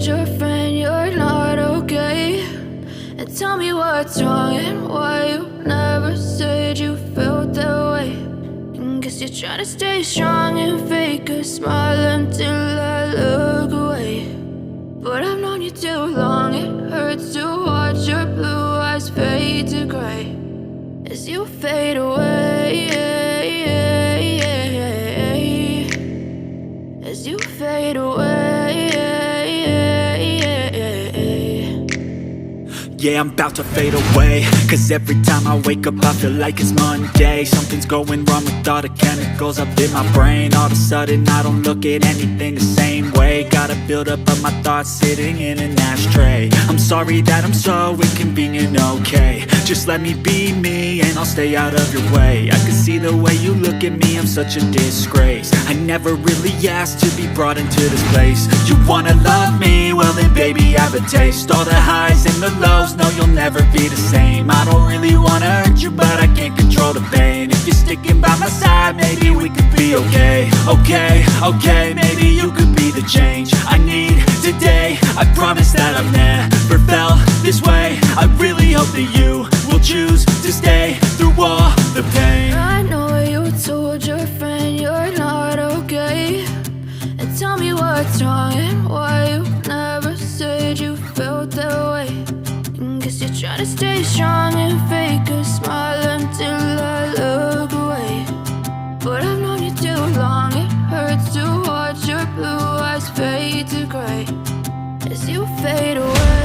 told your friend you're not okay? And tell me what's wrong and why you never said you felt that way. And guess you're trying to stay strong and fake a smile until I look away. But I've known you too long, it hurts to watch your blue eyes fade to gray as you fade away, as you fade away. Yeah, I'm about to fade away, cause every time I wake up I feel like it's Monday. Something's going wrong with all the chemicals up in my brain. All of a sudden I don't look at anything the same way. Got a buildup of my thoughts sitting in an ashtray. I'm sorry that I'm so inconvenient, okay? Just let me be me and I'll stay out of your way. I can see the way you look at me, I'm such a disgrace. I never really asked to be brought into this place. You wanna love me? Well then baby have a taste. All the highs and the lows, no you'll never be the same. I don't really wanna hurt you but I can't control the pain. If you're sticking by my side maybe we could be okay. Okay, maybe you could be the change I need today. I promise that I've never felt this way. I really hope that you will choose to stay through all the pain. I know you told your friend you're not okay. And tell me what's wrong and why you never said you felt that way. And guess you're trying to stay strong and fake a smile until I look away. But I've known you too long, it hurts to watch your blue eyes fade to gray as you fade away.